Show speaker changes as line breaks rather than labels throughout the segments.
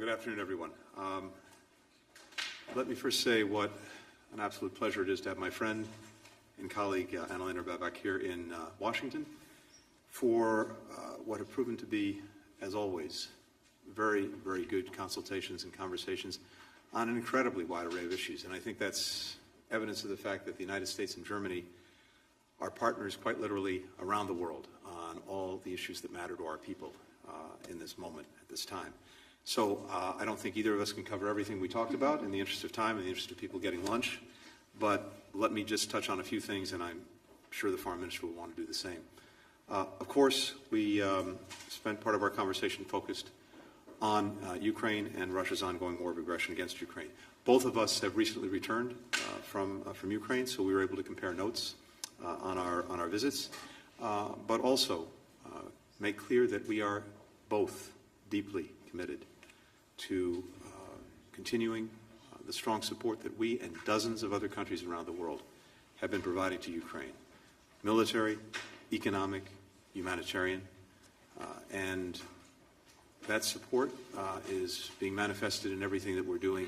Good afternoon, everyone. Let me first say what an absolute pleasure it is to have my friend and colleague Annalena Baerbock here in Washington for what have proven to be, as always, very, very good consultations and conversations on an incredibly wide array of issues. And I think that's evidence of the fact that the United States and Germany are partners quite literally around the world on all the issues that matter to our people in this moment, at this time. So I don't think either of us can cover everything we talked about in the interest of time, in the interest of people getting lunch, but let me just touch on a few things, and I'm sure the Foreign Minister will want to do the same. Of course, we spent part of our conversation focused on Ukraine and Russia's ongoing war of aggression against Ukraine. Both of us have recently returned from Ukraine, so we were able to compare notes on our visits, but also make clear that we are both deeply committed to continuing the strong support that we and dozens of other countries around the world have been providing to Ukraine. Military, economic, humanitarian, and that support is being manifested in everything that we're doing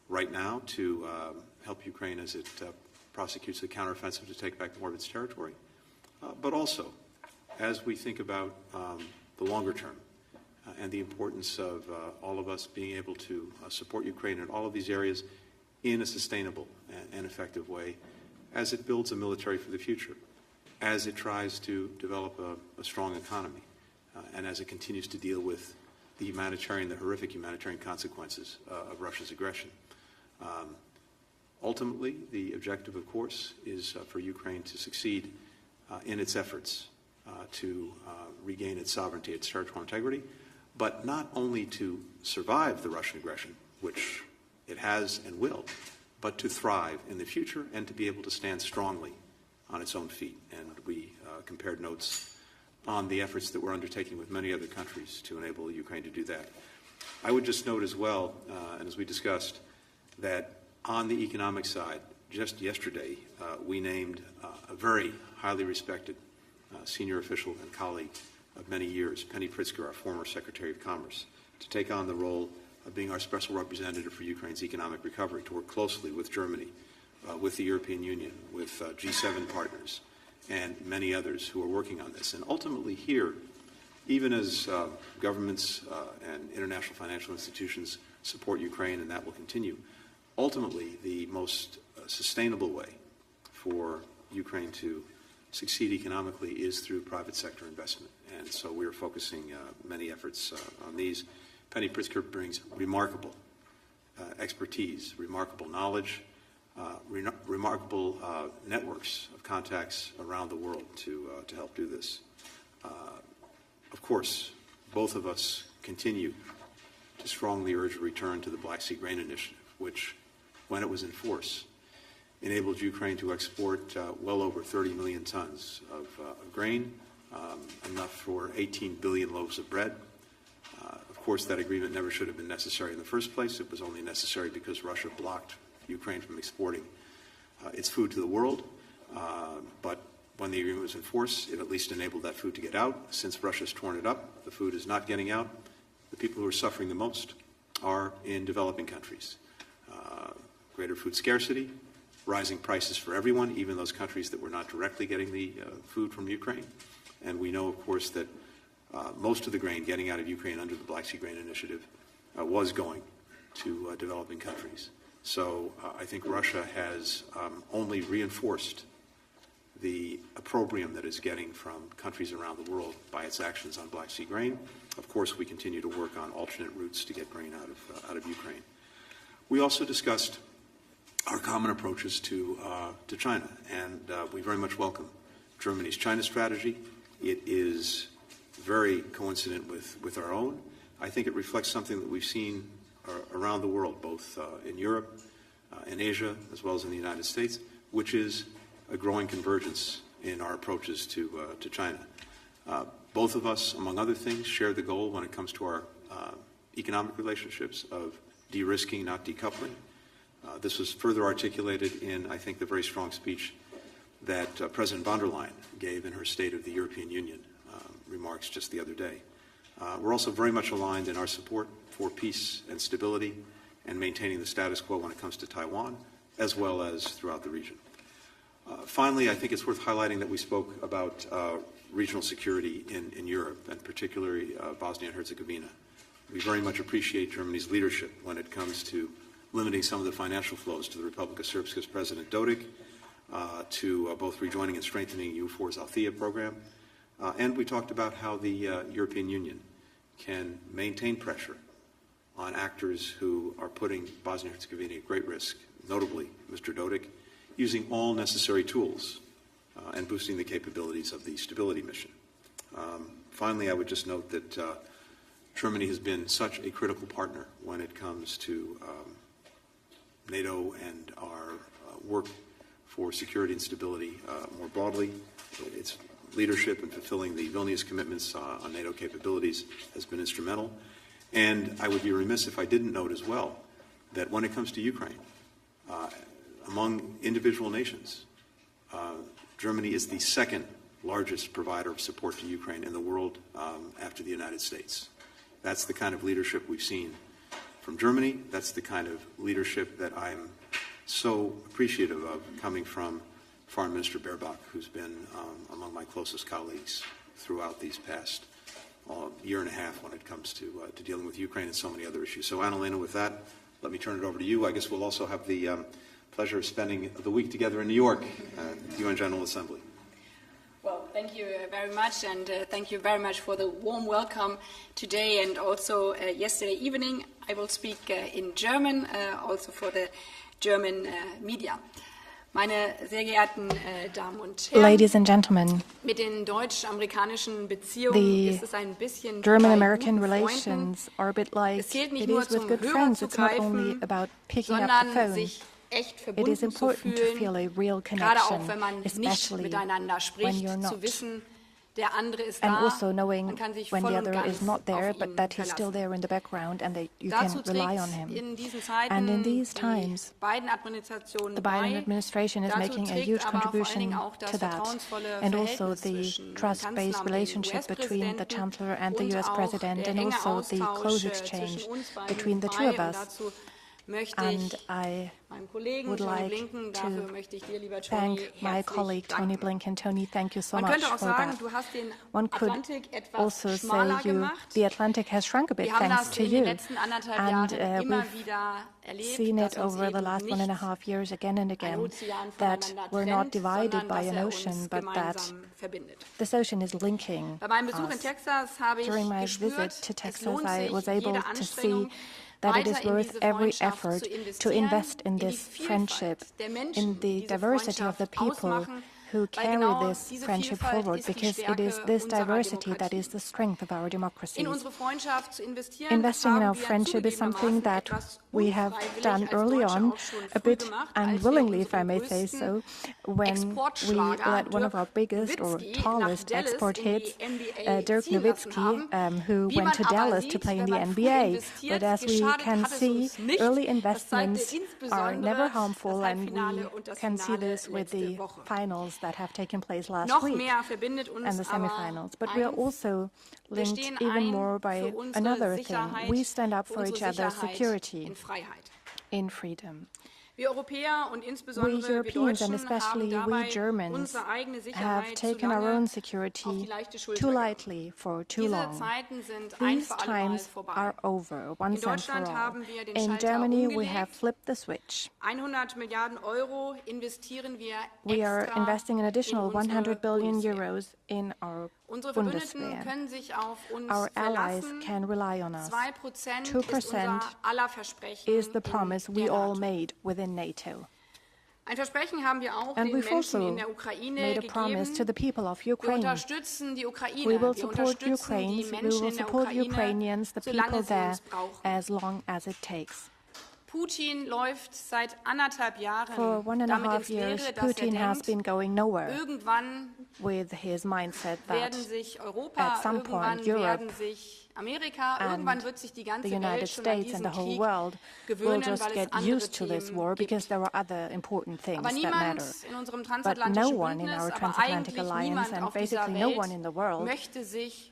right now to help Ukraine as it prosecutes the counteroffensive to take back more of its territory, but also as we think about the longer term and the importance of all of us being able to support Ukraine in all of these areas in a sustainable and effective way as it builds a military for the future, as it tries to develop a strong economy, and as it continues to deal with the horrific humanitarian consequences of Russia's aggression. Ultimately, the objective, of course, is for Ukraine to succeed in its efforts to regain its sovereignty, its territorial integrity, but not only to survive the Russian aggression, which it has and will, but to thrive in the future and to be able to stand strongly on its own feet. And we compared notes on the efforts that we're undertaking with many other countries to enable Ukraine to do that. I would just note as well, and as we discussed, that on the economic side, just yesterday, we named a very highly respected senior official and colleague of many years, Penny Pritzker, our former Secretary of Commerce, to take on the role of being our special representative for Ukraine's economic recovery, to work closely with Germany, with the European Union, with G7 partners, and many others who are working on this. And ultimately here, even as governments and international financial institutions support Ukraine, and that will continue, ultimately the most sustainable way for Ukraine to succeed economically is through private sector investment. And so we are focusing many efforts on these. Penny Pritzker brings remarkable expertise, remarkable knowledge, remarkable networks of contacts around the world to help do this. Of course, both of us continue to strongly urge a return to the Black Sea Grain Initiative, which, when it was in force, enabled Ukraine to export well over 30 million tons of grain, enough for 18 billion loaves of bread. Of course, that agreement never should have been necessary in the first place. It was only necessary because Russia blocked Ukraine from exporting its food to the world. But when the agreement was in force, it at least enabled that food to get out. Since Russia's torn it up, the food is not getting out. The people who are suffering the most are in developing countries. Greater food scarcity, rising prices for everyone, even those countries that were not directly getting the food from Ukraine. And we know, of course, that most of the grain getting out of Ukraine under the Black Sea Grain Initiative was going to developing countries. So I think Russia has only reinforced the opprobrium that it's getting from countries around the world by its actions on Black Sea grain. Of course, we continue to work on alternate routes to get grain out of Ukraine. We also discussed our common approaches to China, and we very much welcome Germany's China strategy. It is very coincident with our own. I think it reflects something that we've seen around the world, both in Europe, in Asia, as well as in the United States, which is a growing convergence in our approaches to China. Both of us, among other things, share the goal when it comes to our economic relationships of de-risking, not decoupling. This was further articulated in, I think, the very strong speech that President von der Leyen gave in her State of the European Union remarks just the other day. We're also very much aligned in our support for peace and stability and maintaining the status quo when it comes to Taiwan, as well as throughout the region. Finally, I think it's worth highlighting that we spoke about regional security in Europe, and particularly Bosnia and Herzegovina. We very much appreciate Germany's leadership when it comes to limiting some of the financial flows to the Republic of Srpska's President Dodik, to both rejoining and strengthening EUFOR's Althea program. And we talked about how the European Union can maintain pressure on actors who are putting Bosnia and Herzegovina at great risk, notably Mr. Dodik, using all necessary tools and boosting the capabilities of the stability mission. Finally, I would just note that Germany has been such a critical partner when it comes to NATO and our work for security and stability more broadly. Its leadership in fulfilling the Vilnius commitments on NATO capabilities has been instrumental. And I would be remiss if I didn't note as well that when it comes to Ukraine, among individual nations, Germany is the second largest provider of support to Ukraine in the world after the United States. That's the kind of leadership we've seen from Germany. That's the kind of leadership that I'm so appreciative of coming from Foreign Minister Baerbock, who's been among my closest colleagues throughout these past year and a half when it comes to dealing with Ukraine and so many other issues. So, Annalena, with that, let me turn it over to you. I guess we'll also have the pleasure of spending the week together in New York at the UN General Assembly.
Well, thank you very much, and thank you very much for the warm welcome today and also yesterday evening. I will speak in German, also for the German media. Meine sehr geehrten Damen und Herren,
ladies and gentlemen,
mit den deutsch-amerikanischen Beziehungen ist es ein bisschen
German-American relations are a bit like
es zählt
it
nicht nur
is with
zum
good
Hörer
friends.
zu
It's not only
greifen,
about picking up the
sondern
phone.
sich echt
It
verbunden
is
zu
important to feel
fühlen,
a real
gerade auch
connection,
wenn man nicht
especially
miteinander
when
spricht,
you're
zu
not.
wissen, der andere ist
And
da,
also knowing
man kann sich
when
voll
the
und
other
ganz
is not there,
auf
but
ihn
that he's still
verlassen.
there in the background and that you
Dazu
can rely
trägt
on him.
in diesen Zeiten
And in these
die
times,
beiden Administrationen
the Biden
bei.
administration is
Dazu
making a
trägt
huge
aber vor allen
contribution
Dingen auch das
to that,
vertrauensvolle
and also
Verhältnis
the
zwischen
trust-based
Kanzler und dem
relationship between the
US-Präsidenten
Chancellor and the
und
US
auch
President,
der
and
enge
also the
Austausch
close exchange
zwischen uns beiden
between the two
bei.
of
Und
us.
dazu möchte
And
ich
I
meinem Kollegen
would
Tony
like
Blinken,
to
dafür möchte ich dir, lieber Tony,
thank my
herzlich
colleague Tony
danken.
Blinken. Tony, thank you so
Man
much
könnte auch
for
sagen,
that.
du hast den
One could
Atlantik etwas
also say
schmaler
you,
gemacht.
the Atlantic has shrunk a bit
Wir haben
thanks
das
to
in den
you.
letzten anderthalb
And
Jahren immer
we've
wieder erlebt,
seen
dass
it
uns
over the
eben
last
nicht
1.5 years again and
ein
again
Ozean
that
voneinander
we're not
trennt,
divided
sondern
by
dass
an
er
ocean,
uns
but that
gemeinsam verbindet.
this ocean is linking
Bei meinem Besuch in
us.
Texas habe ich
During my
gespürt,
visit to
es
Texas,
lohnt
I
sich
was able
jede
to see
Anstrengung,
that it
weiter
is
in
worth
diese
every
Freundschaft
effort
zu
to
investieren,
invest in
in die
this friendship,
Vielfalt der Menschen,
in
die
the
diese
diversity of the
Freundschaft
people
ausmachen,
who
weil
carry
genau
this
diese
friendship
Vielfalt
forward,
ist die
because it
Stärke
is this
unserer
diversity that
Demokratie.
is the strength of our
In
democracies.
unsere Freundschaft zu investieren,
Investing in
haben
our
wir
friendship is something
zugegebenermaßen
that
etwas
we have
unfreiwillig
done
als
early
Deutsche
on,
auch schon
a
früh
bit
gemacht, als wir
unwillingly, if I
unseren
may say
größten
so, when we
Exportschlager
let one of our
Dirk
biggest or
Nowitzki
tallest
nach Dallas
export
in die
hits,
NBA
Dirk
ziehen lassen
Nowitzki,
haben.
who
Wie
went
man
to
aber
Dallas to
sieht,
play in
wenn
the
man früh
NBA.
investiert,
But as we
geschadet
can
hat es
see,
uns nicht.
early
Das zeigte
investments are
insbesondere
never harmful,
das
and
Halbfinale
we
und das
can see
Finale
this with
letzte
the
Woche.
finals that have taken place last
Noch
week
mehr verbindet uns
and the
aber
semifinals. But we are
eins.
also
Wir
linked
stehen
even
ein
more by
für unsere
another thing.
Sicherheit,
We stand up
für
for each
unsere
other's
Sicherheit
security
in Freiheit.
in freedom.
Wir Europäer und
We
insbesondere wir
Europeans and
Deutschen
especially
haben
we
dabei
Germans
unsere eigene
have
Sicherheit zu
taken our
lange
own
auf die
security
leichte Schulter
too
genommen.
lightly for too
Diese
long.
Zeiten sind ein
These
für alle Mal
times
vorbei.
are over, once and for
Deutschland
all.
haben wir den
In
Schalter
Germany, we
umgelegt.
have flipped the switch.
100 Milliarden Euro investieren wir
We are
extra
investing an additional
in unsere
100 billion
Bundeswehr.
euros in our
Unsere Verbündeten
Bundeswehr.
können sich auf uns
Our allies
verlassen.
can rely on us.
2%
2%
ist unser aller Versprechen
is the
in
promise we
der
all
NATO.
made within NATO.
Ein Versprechen haben wir auch
And
den
we've
Menschen
also
in der Ukraine
made a promise to the
gegeben.
people of
Wir
Ukraine.
unterstützen die Ukraine,
We will
wir
support
unterstützen
Ukraine,
die
we
Menschen
will
in der
support
Ukraine,
Ukrainians, the
solange
people
sie
there,
uns brauchen.
as long as it takes.
Putin läuft seit 1,5 Jahren
For 1.5
damit ins
years,
Leere, dass
Putin has
denkt,
been going nowhere
irgendwann
with his mindset that
werden sich Europa,
at some
irgendwann
point Europe
werden sich Amerika,
and
irgendwann wird sich die ganze
the United
Welt schon an
States and
diesen
the whole
Krieg
world will
gewöhnen,
just
weil es
get
andere
used to this
Themen
war because
gibt.
there are other important things
Aber
that
niemand
matter.
in unserem
But no
transatlantischen
one in
Bündnis,
our
aber
transatlantic
eigentlich
alliance
niemand
and
auf dieser
basically no one
Welt
in the world
möchte sich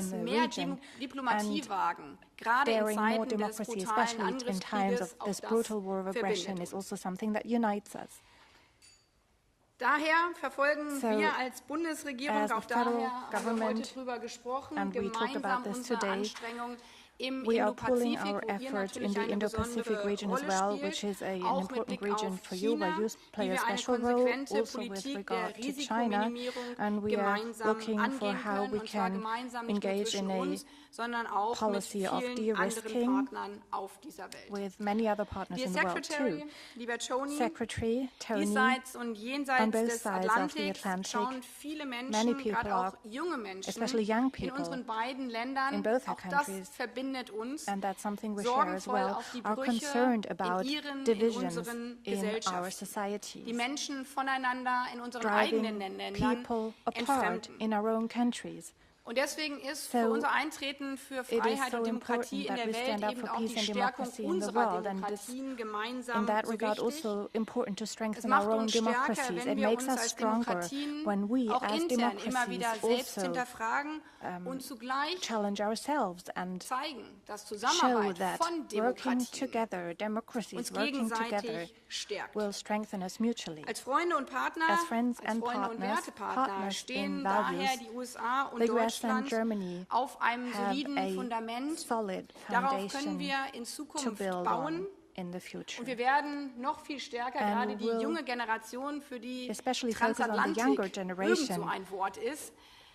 es
in the
mehr
region
Diplomatie
and
wagen, gerade in
bearing more
Zeiten des
democracy,
brutalen
especially in times
Angriffskrieges,
of this brutal war of aggression, is also something that unites us.
Daher verfolgen
So,
wir als Bundesregierung,
as the
auch
federal
daher haben wir heute
government,
drüber gesprochen,
and we talked
gemeinsam
about this
unsere
today,
Anstrengungen im
we are pooling
Indo-Pazifik,
our
wo ihr
efforts in
natürlich
the
eine
Indo-Pacific
besondere
region as
Rolle
well, which
spielt,
is an
auch mit
important
Blick
region
auf
for you, where
China,
you play
wie
a
wir eine
special role,
konsequente
also with
Politik der
regard to China,
Risikominimierung
and we are
gemeinsam
looking for
angehen
how
können,
we
und zwar
can
gemeinsam nicht nur
engage
zwischen
in a
uns, sondern auch mit
policy of
vielen anderen
de-risking
Partnern auf dieser Welt.
with many other partners
Dear
in the world
Secretary,
too.
lieber Tony,
Secretary Tony,
diesseits und
on
jenseits
both
des
sides of the
Atlantiks
Atlantic,
schauen viele
many
Menschen,
people
gerade
are,
auch junge Menschen,
especially young
in
people
unseren beiden Ländern.
in both our
Auch das
countries,
verbindet uns,
and that's something we share as
sorgenvoll
well,
auf die
are
Brüche
concerned about
in ihren, in
divisions
unseren
in our
Gesellschaften, die
societies,
Menschen voneinander in unseren
driving
eigenen Ländern
people apart
entfremden.
in our own countries.
Und deswegen ist
So,
für unser Eintreten für
it is
Freiheit
so
und Demokratie in
important that
der
we
Welt
stand up
eben
for
auch
peace
die
and
Stärkung
democracy in the
unserer
world, and this,
Demokratien
in
gemeinsam
that
so
regard,
wichtig.
also important to
Es
strengthen
macht
our own
uns stärker,
democracies.
wenn
It
wir
makes
uns
us
als
stronger
Demokratien
when we,
auch
as
intern immer wieder
democracies,
selbst
also
hinterfragen und zugleich
challenge ourselves and
zeigen, dass
show
Zusammenarbeit
that
von
working
Demokratien
together, democracies
uns
working together,
gegenseitig stärkt.
will strengthen us mutually.
Als Freunde und Partner,
As friends
als
and
Freunde und
partners,
Wertepartner
partners
stehen
in
daher
values,
die USA und
the US and
Deutschland
Germany
auf einem
have
soliden
a
Fundament.
solid
Darauf können
foundation
wir in
to
Zukunft
build
bauen.
on in the future.
Und wir werden noch viel stärker,
And
gerade die
we'll
junge Generation, für die
especially focus on the younger
Transatlantik irgend
generation,
so ein Wort ist,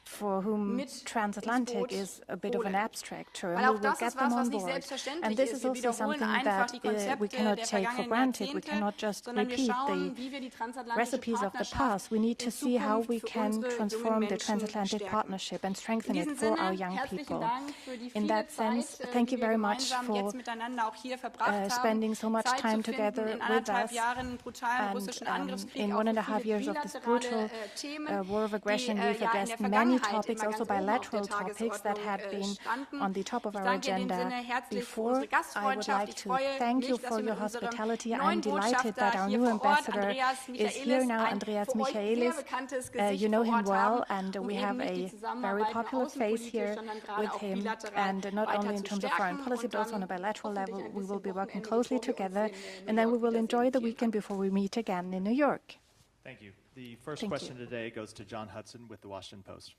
for whom
mit ins
transatlantic
Boot
is a bit of an
holen.
abstract term.
Weil
We
auch
will
das
get
ist
them
was, was
on
nicht
board.
selbstverständlich
And this
ist.
is
Wir
also
wiederholen
something
einfach
that
die
we
Konzepte
cannot
der
take for
vergangenen
granted. We
Jahrzehnte,
cannot just
sondern wir
repeat
schauen,
the
wie wir die transatlantische
recipes of the
Partnerschaft
past. We need to
in
see how we
Zukunft für
can
unsere jungen
transform the
Menschen
transatlantic
stärken.
partnership and
In
strengthen it
diesem
for our
Sinne,
young
herzlichen
people.
Dank für die
In
viele
that sense,
Zeit,
thank
die
you
wir
very much
gemeinsam
for
jetzt miteinander auch hier verbracht haben.
spending so much
Zeit
time
zu finden,
together
in
with
1,5
us.
Jahren brutalen
And
russischen Angriffskrieg
in
auch
1.5
so
years
viele
of this
bilaterale
brutal
Themen,
war of aggression,
die
we've
ja in
addressed
der
many
Vergangenheit
topics,
immer
also
ganz oben auf der
bilateral topics that
Tagesordnung
had been
standen.
on the top of
Ich
our
danke in dem
agenda
Sinne herzlich für
before.
unsere
I would
Gastfreundschaft.
like
Ich
to
freue
thank
mich,
you
dass
for
wir
your
mit unserem
hospitality. I'm
neuen
delighted that
Botschafter
our
hier
new
vor Ort,
ambassador
Andreas
is here
Michaelis,
now,
ein
Andreas
für euch sehr
Michaelis.
bekanntes Gesicht
You know
vor
him
Ort
well,
haben,
and
um
we
eben
have
nicht die
a very
Zusammenarbeit nur
popular face
außenpolitisch,
here
sondern gerade
with
auch
him,
bilateral
and not
weiter
only in
zu
terms of foreign
stärken
policy,
und
but also on a
dann
bilateral level.
hoffentlich ein
We will
bisschen
be working
Wochenende,
closely
bevor wir uns
together,
in
and then we
New York
will enjoy the
wiedersehen. Vielen
weekend
Dank.
before we meet again in New York.
Thank you. The first
Thank
question
you.
today goes to John Hudson with the Washington Post.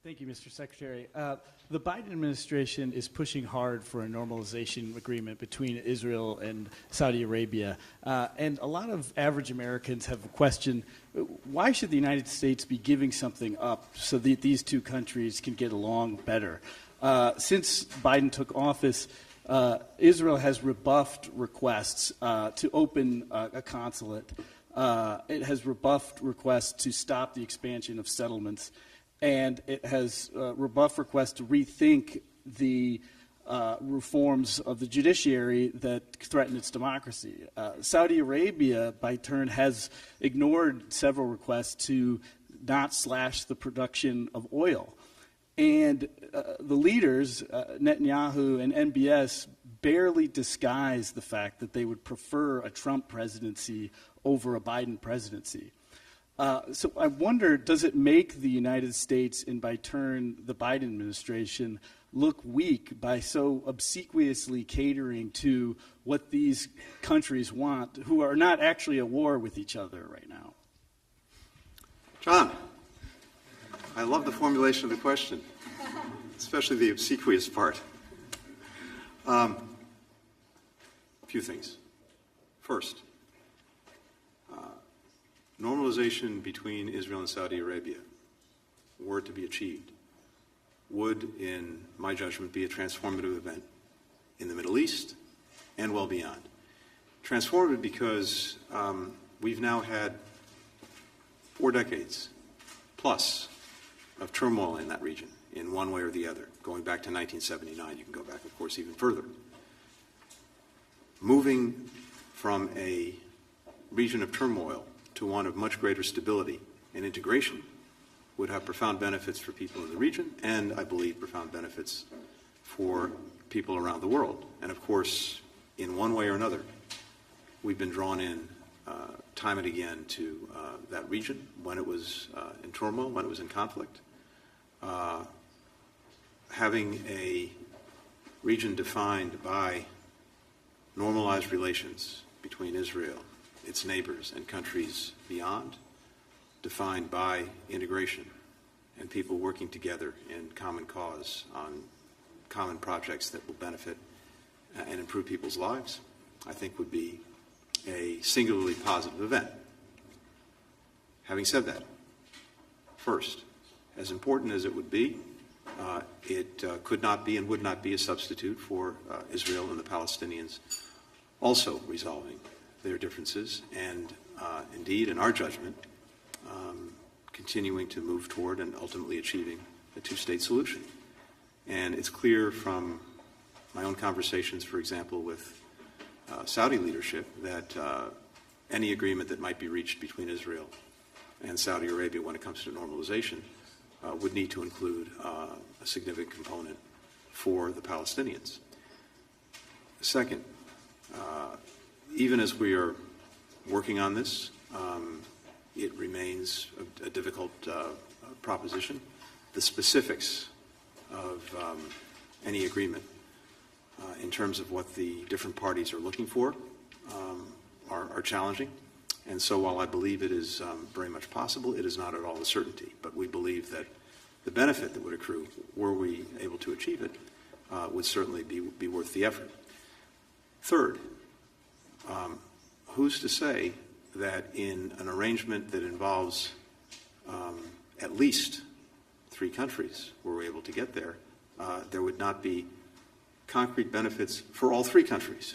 Thank you, Mr. Secretary. The Biden administration is pushing hard for a normalization agreement between Israel and Saudi Arabia. And a lot of average Americans have a question, why should the United States be giving something up so that these two countries can get along better? Since Biden took office, Israel has rebuffed requests to open a consulate. It has rebuffed requests to stop the expansion of settlements. And it has rebuffed requests to rethink the reforms of the judiciary that threaten its democracy. Saudi Arabia, by turn, has ignored several requests to not slash the production of oil. And the leaders, Netanyahu and MBS, barely disguise the fact that they would prefer a Trump presidency over a Biden presidency. So I wonder, does it make the United States and by turn the Biden administration look weak by so obsequiously catering to what these countries want, who are not actually at war with each other right now?
John, I love the formulation of the question, especially the obsequious part. A few things. First, normalization between Israel and Saudi Arabia, were it to be achieved, would, in my judgment, be a transformative event in the Middle East and well beyond. Transformative because we've now had 4 decades plus of turmoil in that region in one way or the other, going back to 1979. You can go back, of course, even further. Moving from a region of turmoil to one of much greater stability and integration would have profound benefits for people in the region and, I believe, profound benefits for people around the world. And, of course, in one way or another, we've been drawn in time and again to that region when it was in turmoil, when it was in conflict. Having a region defined by normalized relations between Israel, its neighbors, and countries beyond, defined by integration and people working together in common cause on common projects that will benefit and improve people's lives, I think would be a singularly positive event. Having said that, first, as important as it would be, it could not be and would not be a substitute for Israel and the Palestinians also resolving their differences and, indeed, in our judgment, continuing to move toward and ultimately achieving a two-state solution. And it's clear from my own conversations, for example, with Saudi leadership, that any agreement that might be reached between Israel and Saudi Arabia when it comes to normalization would need to include a significant component for the Palestinians. Second, even as we are working on this, it remains a difficult proposition. The specifics of any agreement in terms of what the different parties are looking for are challenging. And so while I believe it is very much possible, it is not at all a certainty. But we believe that the benefit that would accrue, were we able to achieve it, would certainly be worth the effort. Third, who's to say that in an arrangement that involves at least 3 countries, were we able to get there, there would not be concrete benefits for all 3 countries,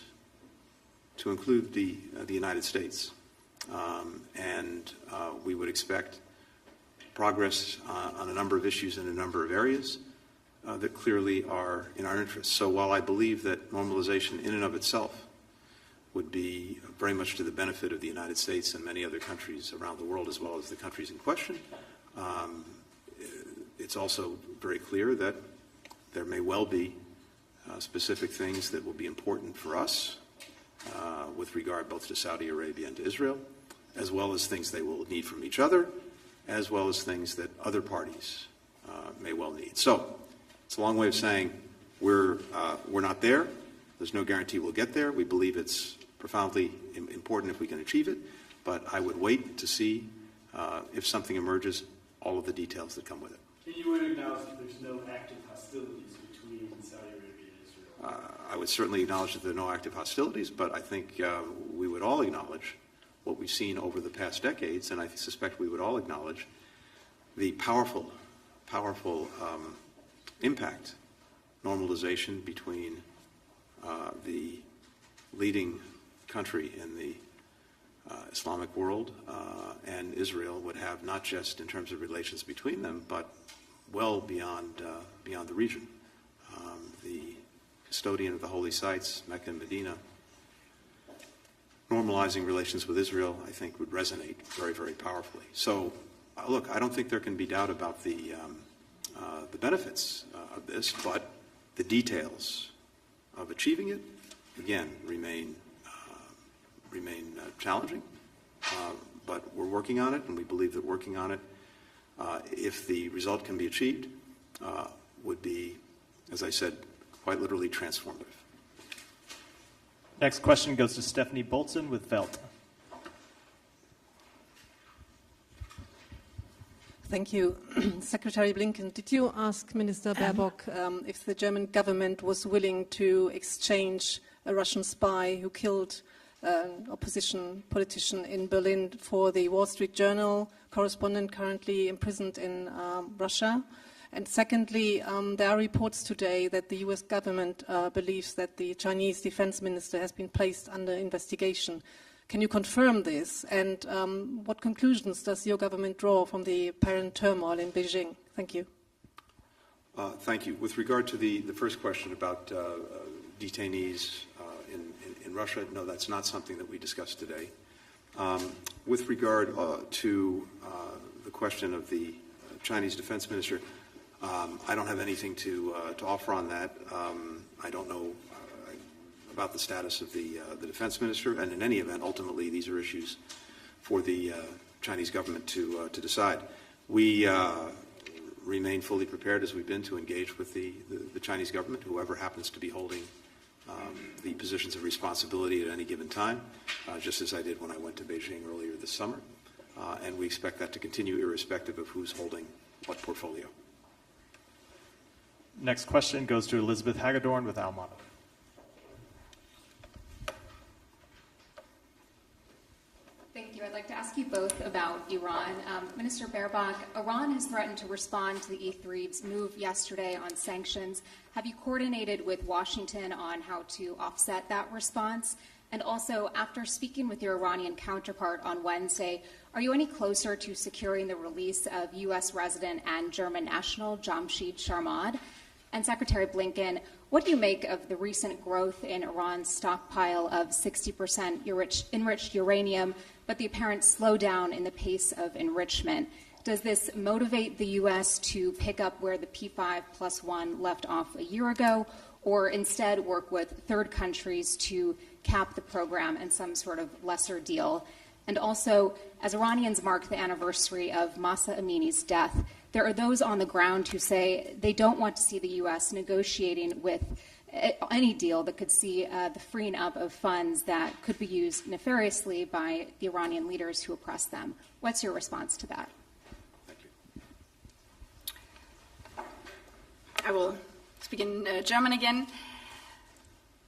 to include the United States. And we would expect progress on a number of issues in a number of areas that clearly are in our interest. So while I believe that normalization in and of itself would be very much to the benefit of the United States and many other countries around the world, as well as the countries in question, it's also very clear that there may well be specific things that will be important for us with regard both to Saudi Arabia and to Israel, as well as things they will need from each other, as well as things that other parties may well need. So it's a long way of saying we're not there. There's no guarantee we'll get there. We believe it's profoundly important if we can achieve it, but I would wait to see if something emerges, all of the details that come with it.
Can you acknowledge that there's no active hostilities between Saudi Arabia and Israel?
I would certainly acknowledge that there are no active hostilities, but I think we would all acknowledge what we've seen over the past decades, and I suspect we would all acknowledge the powerful impact normalization between the leading country in the Islamic world and Israel would have, not just in terms of relations between them, but well beyond the region. The custodian of the holy sites, Mecca and Medina, normalizing relations with Israel, I think, would resonate very, very powerfully. So, look, I don't think there can be doubt about the benefits of this, but the details of achieving it, again, remain challenging. But we're working on it, and we believe that working on it, if the result can be achieved, would be, as I said, quite literally transformative.
Next question goes to Stephanie Bolton with Velt.
Thank you. Secretary Blinken, did you ask Minister Baerbock if the German government was willing to exchange a Russian spy who killed an opposition politician in Berlin for the Wall Street Journal correspondent currently imprisoned in Russia? And secondly, there are reports today that the US government believes that the Chinese defense minister has been placed under investigation. Can you confirm this? And what conclusions does your government draw from the apparent turmoil in Beijing? Thank you.
Thank you. With regard to the first question about detainees in Russia, no, that's not something that we discussed today. With regard to the question of the Chinese defense minister, I don't have anything to offer on that. I don't know about the status of the defense minister, and in any event, ultimately, these are issues for the Chinese government to decide. We remain fully prepared, as we've been, to engage with the Chinese government, whoever happens to be holding the positions of responsibility at any given time, just as I did when I went to Beijing earlier this summer. And we expect that to continue irrespective of who's holding what portfolio.
Next question goes to Elizabeth Hagedorn with Almana.
Thank you. I'd like to ask you both about Iran. Minister Baerbock, Iran has threatened to respond to the E3's move yesterday on sanctions. Have you coordinated with Washington on how to offset that response? And also, after speaking with your Iranian counterpart on Wednesday, are you any closer to securing the release of U.S. resident and German national Jamshid Sharmad? And Secretary Blinken, what do you make of the recent growth in Iran's stockpile of 60% enriched uranium, but the apparent slowdown in the pace of enrichment? Does this motivate the U.S. to pick up where the P5+1 left off a year ago, or instead work with third countries to cap the program in some sort of lesser deal? And also, as Iranians mark the anniversary of Mahsa Amini's death, there are those on the ground who say they don't want to see the U.S. negotiating with any deal that could see the freeing up of funds that could be used nefariously by the Iranian leaders who oppress them. What's your response to that?
Thank you.
I will speak in German again.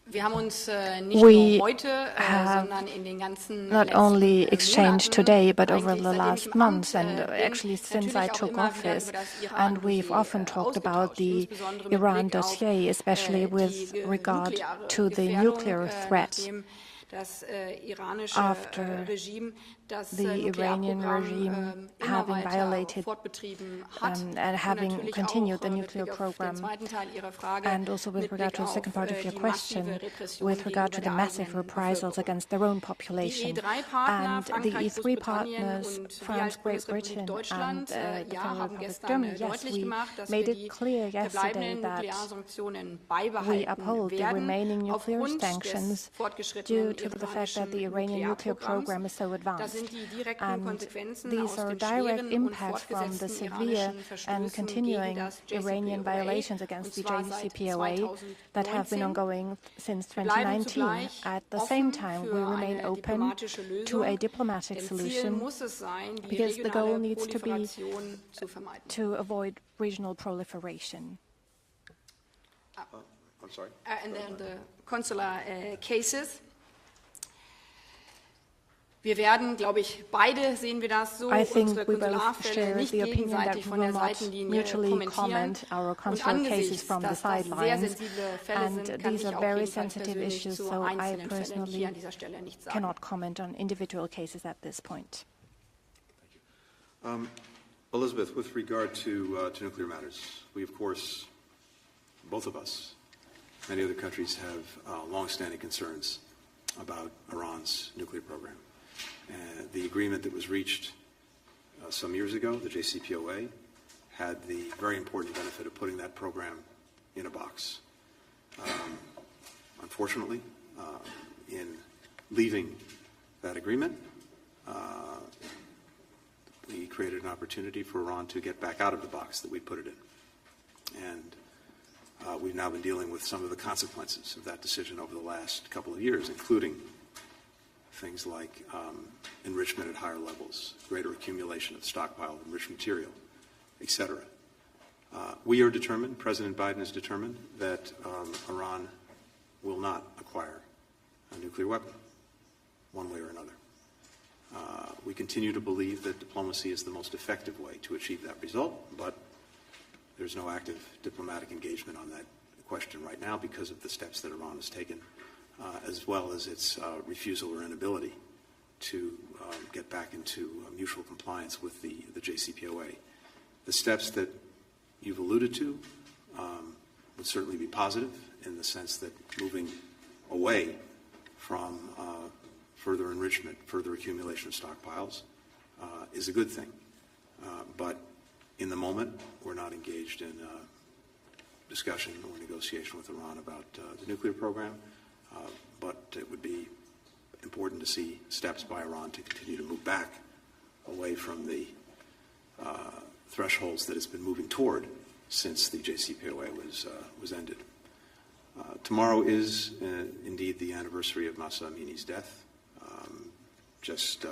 Wir haben uns nicht
We
nur heute,
have
sondern in den ganzen
not only
letzten
exchanged
Monaten,
today, but over
eigentlich
the
seitdem
last
ich im
months,
Amt
and
bin,
actually since I
natürlich auch
took
immer wieder
office.
über das
And
Iran-Dossier
we've often talked about the
insbesondere mit
Iran
Blick auf,
dossier, especially with
die
regard
nukleare
to the
Gefährdung,
nuclear threat.
nachdem das iranische
After
Regime das
the Iranian regime
immer
having
weiter
violated
fortbetrieben hat
and
und
having
natürlich
continued
auch
the
mit
nuclear
Blick auf den
program,
zweiten Teil Ihrer Frage,
and also with
mit
regard
Blick
to the second
auf
part of your
die
question,
massive Repression
with regard to
gegenüber
the
der
massive
eigenen
reprisals
Bevölkerung.
against their own
Die
population.
E3-Partner,
And the
Frankreich,
E3
Großbritannien
partners,
und wir
France,
als
Great
Bundesrepublik
Britain, and
Deutschland,
the
ja,
Federal
haben
Republic of
gestern
Germany, yes,
deutlich
we
gemacht, dass
made
wir
it
die
clear yesterday
verbleibenden
that
Nuklearsanktionen
we
beibehalten
uphold the
werden,
remaining nuclear
aufgrund
sanctions
des fortgeschrittenen
due to the fact that the
iranischen
Iranian nuclear
Nuklearprogramms.
program is so
Das
advanced.
sind die direkten
And
Konsequenzen
these
aus
are
den
direct
schweren und
impacts from the
fortgesetzten
severe
iranischen
and
Verstößen
continuing
gegen das
Iranian
JCPOA,
violations against the
und zwar seit
JCPOA that have been
2019.
ongoing since
Wir bleiben
2019.
zugleich
At the
offen
same time, we
für
remain
eine
open
diplomatische
to a
Lösung,
diplomatic
denn Ziel
solution
muss es sein, die
because the goal
regionale
needs to be
Proliferation zu vermeiden.
to avoid regional proliferation.
I'm sorry.
And then the consular cases. Wir werden, glaube ich, beide sehen wir das so,
I think
unsere
we both
Konsularfälle
share
nicht
the opinion that
gegenseitig
we
von
will
der
not
Seitenlinie
mutually
kommentieren.
comment our
Und
consular cases
angesichts,
from the
dass das sehr
sidelines.
sensible Fälle
And
sind, kann
these
ich
are
auch
very
jedenfalls
sensitive
persönlich
issues,
zu
so I
einzelnen Fällen hier
personally
an dieser Stelle nichts sagen.
cannot comment on individual cases at this point.
Elizabeth, with regard to nuclear matters, we, of course, both of us, many other countries have longstanding concerns about Iran's nuclear program. The agreement that was reached some years ago, the JCPOA, had the very important benefit of putting that program in a box. Unfortunately, in leaving that agreement, we created an opportunity for Iran to get back out of the box that we put it in. And we've now been dealing with some of the consequences of that decision over the last couple of years, including things like enrichment at higher levels, greater accumulation of stockpile of enriched material, etc. We are determined, President Biden is determined, that Iran will not acquire a nuclear weapon, one way or another. We continue to believe that diplomacy is the most effective way to achieve that result, but there's no active diplomatic engagement on that question right now because of the steps that Iran has taken, as well as its refusal or inability to get back into mutual compliance with the JCPOA. The steps that you've alluded to would certainly be positive in the sense that moving away from further enrichment, further accumulation of stockpiles is a good thing. But in the moment, we're not engaged in discussion or negotiation with Iran about the nuclear program, but it would be important to see steps by Iran to continue to move back away from the thresholds that it's been moving toward since the JCPOA was ended. Tomorrow is indeed the anniversary of Mahsa Amini's death. Just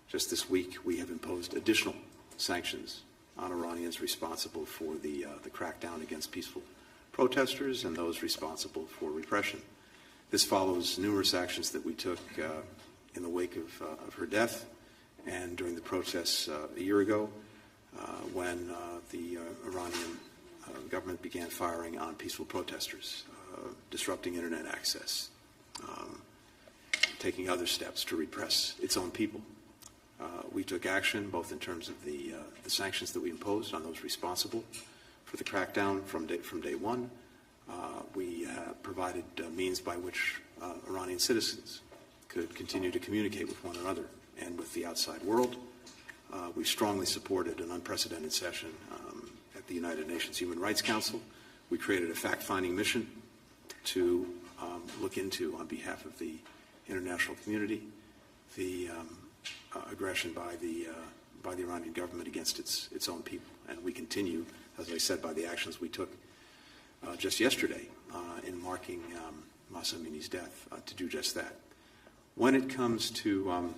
this week, we have imposed additional sanctions on Iranians responsible for the crackdown against peaceful protesters and those responsible for repression. This follows numerous actions that we took in the wake of her death and during the protests a year ago when the Iranian government began firing on peaceful protesters, disrupting internet access, taking other steps to repress its own people. We took action both in terms of the sanctions that we imposed on those responsible for the crackdown from day one. We provided means by which Iranian citizens could continue to communicate with one another and with the outside world. We strongly supported an unprecedented session at the United Nations Human Rights Council. We created a fact-finding mission to look into, on behalf of the international community, the aggression by the Iranian government against its own people. And we continue, as I said, by the actions we took just yesterday in marking Mahsa Amini's death to do just that. When it comes to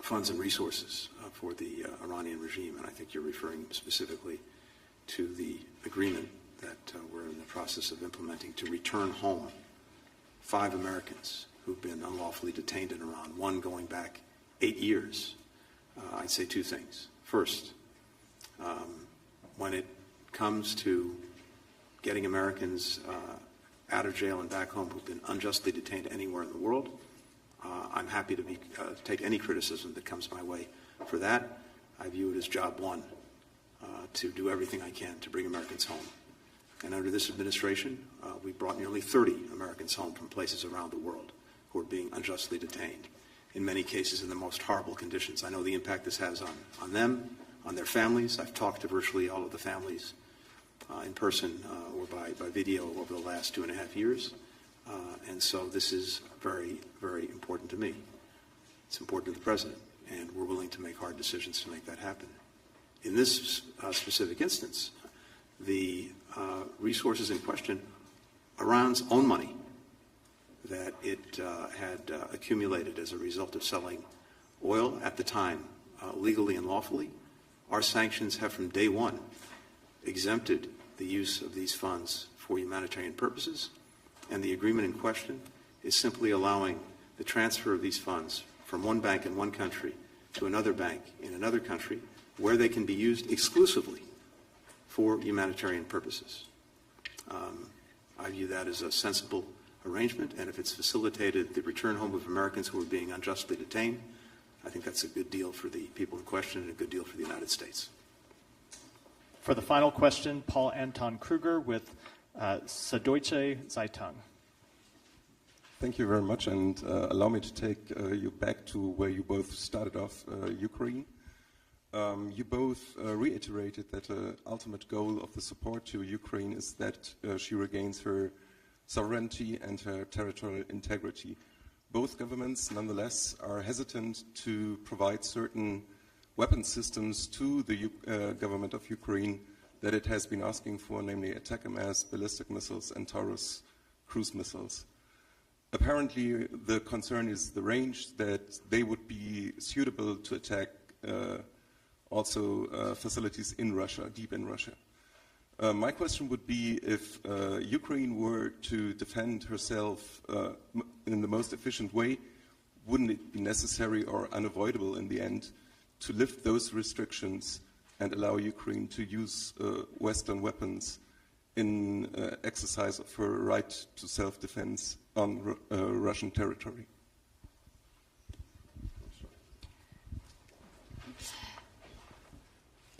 funds and resources for the Iranian regime, and I think you're referring specifically to the agreement that we're in the process of implementing to return home 5 Americans who've been unlawfully detained in Iran, one going back 8 years, I'd say 2 things. First, when it comes to getting Americans out of jail and back home who've been unjustly detained anywhere in the world, I'm happy to take any criticism that comes my way for that. I view it as job one, to do everything I can to bring Americans home. And under this administration, we brought nearly 30 Americans home from places around the world who are being unjustly detained, in many cases in the most horrible conditions. I know the impact this has on them, on their families. I've talked to virtually all of the families in person or by video over the last 2.5 years. And so this is very, very important to me. It's important to the President, and we're willing to make hard decisions to make that happen. In this specific instance, the resources in question, Iran's own money that it had accumulated as a result of selling oil at the time, legally and lawfully, our sanctions have from day one exempted the use of these funds for humanitarian purposes, and the agreement in question is simply allowing the transfer of these funds from one bank in one country to another bank in another country where they can be used exclusively for humanitarian purposes. I view that as a sensible arrangement, and if it's facilitated the return home of Americans who are being unjustly detained, I think that's a good deal for the people in question and a good deal for the United States.
For the final question, Paul Anton Kruger with Süddeutsche Zeitung.
Thank you very much, and allow me to take you back to where you both started off, Ukraine. You both reiterated that the ultimate goal of the support to Ukraine is that she regains her sovereignty and her territorial integrity. Both governments, nonetheless, are hesitant to provide certain weapon systems to the government of Ukraine that it has been asking for, namely ATACMS, ballistic missiles, and Taurus cruise missiles. Apparently, the concern is the range, that they would be suitable to attack also facilities in Russia, deep in Russia. My question would be, if Ukraine were to defend herself in the most efficient way, wouldn't it be necessary or unavoidable in the end to lift those restrictions and allow Ukraine to use Western weapons in exercise of her right to self-defense on Russian territory?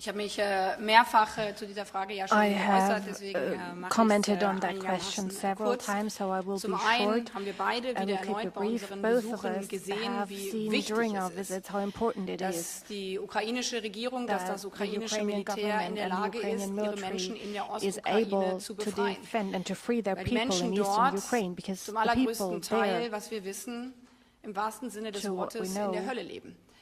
Ich habe mich mehrfach zu dieser Frage ja schon
I
geäußert,
have
deswegen
commented on
mache
that
ich es
question several
kurz.
times, so I will
Zum
be
einen
short.
haben wir beide
I will
wieder
keep
erneut
it
bei
brief.
unseren
Both of
Besuchen
us
gesehen,
have
wie
seen
wichtig
during our
es ist,
visits how important it
dass
is
die ukrainische Regierung, dass
that
das
the
ukrainische
Ukrainian
Militär in
government
der
and the
Lage ist,
Ukrainian
ihre
military
Menschen in der
is
Ostukraine
able
zu
to
befreien.
defend and to free their
Weil die
people
Menschen
in eastern
dort
Ukraine, because
zum
the people
allergrößten Teil,
there,
was wir wissen, im wahrsten Sinne des
to what we
Wortes in
know,
der Hölle leben.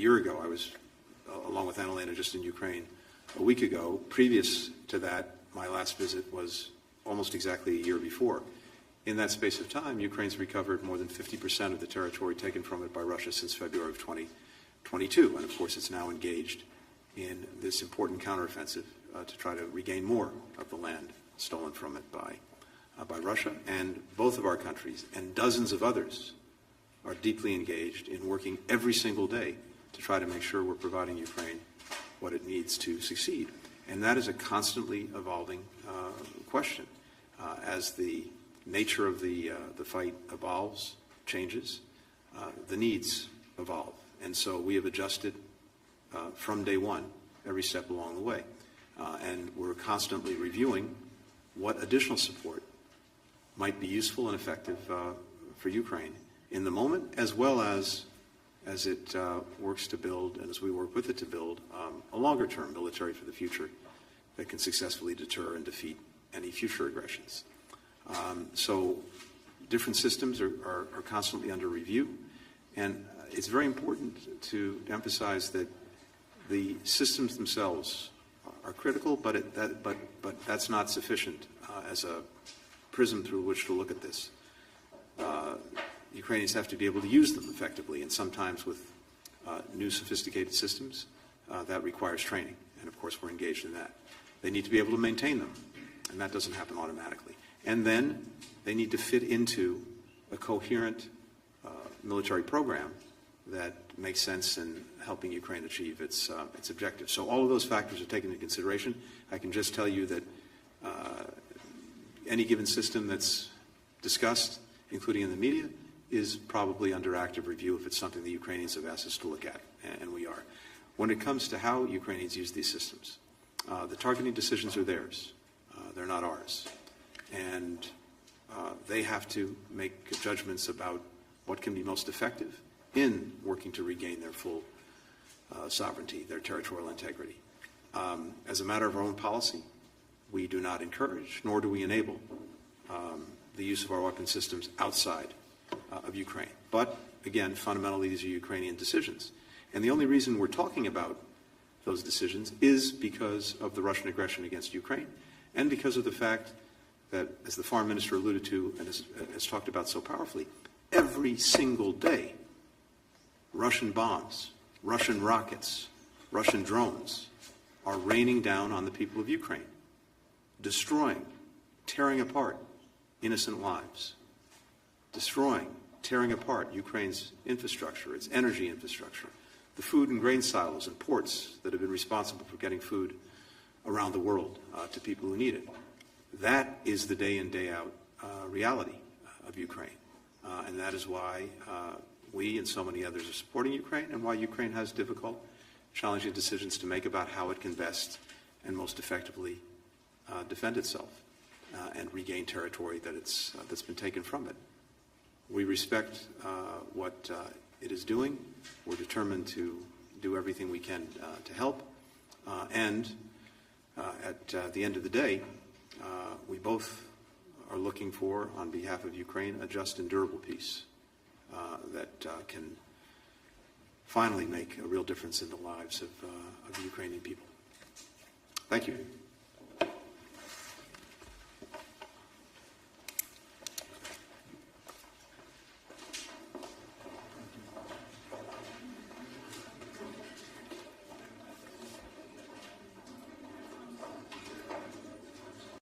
year ago. I was, along with Annalena, just in Ukraine a week ago. Previous to that, my last visit was almost exactly a year before. In that space of time, Ukraine's recovered more than 50% of the territory taken from it by Russia since February of 2022. And of course, it's now engaged in this important counteroffensive to try to regain more of the land stolen from it by Russia. And both of our countries and dozens of others are deeply engaged in working every single day to try to make sure we're providing Ukraine what it needs to succeed. And that is a constantly evolving question. As the nature of the fight evolves, changes, the needs evolve. And so we have adjusted from day one, every step along the way. And we're constantly reviewing what additional support might be useful and effective for Ukraine in the moment, as well as it works to build, and as we work with it to build, a longer-term military for the future that can successfully deter and defeat any future aggressions. So different systems are constantly under review, and it's very important to emphasize that the systems themselves are critical, but that's not sufficient as a prism through which to look at this. Ukrainians have to be able to use them effectively, and sometimes with new sophisticated systems, that requires training, and of course we're engaged in that. They need to be able to maintain them, and that doesn't happen automatically. And then they need to fit into a coherent military program that makes sense in helping Ukraine achieve its objectives. So all of those factors are taken into consideration. I can just tell you that any given system that's discussed, including in the media, is probably under active review if it's something the Ukrainians have asked us to look at, and we are. When it comes to how Ukrainians use these systems, the targeting decisions are theirs. They're not ours. And they have to make judgments about what can be most effective in working to regain their full sovereignty, their territorial integrity. As a matter of our own policy, we do not encourage, nor do we enable the use of our weapon systems outside of Ukraine. But, again, fundamentally, these are Ukrainian decisions. And the only reason we're talking about those decisions is because of the Russian aggression against Ukraine and because of the fact that, as the foreign minister alluded to and has talked about so powerfully, every single day, Russian bombs, Russian rockets, Russian drones are raining down on the people of Ukraine, destroying, tearing apart innocent lives, destroying, tearing apart Ukraine's infrastructure, its energy infrastructure, the food and grain silos and ports that have been responsible for getting food around the world to people who need it. That is the day in, day out reality of Ukraine. And that is why we and so many others are supporting Ukraine, and why Ukraine has difficult, challenging decisions to make about how it can best and most effectively defend itself and regain territory that's been taken from it. We respect what it is doing. We're determined to do everything we can to help. And at the end of the day, we both are looking for, on behalf of Ukraine, a just and durable peace that can finally make a real difference in the lives of the Ukrainian people. Thank you.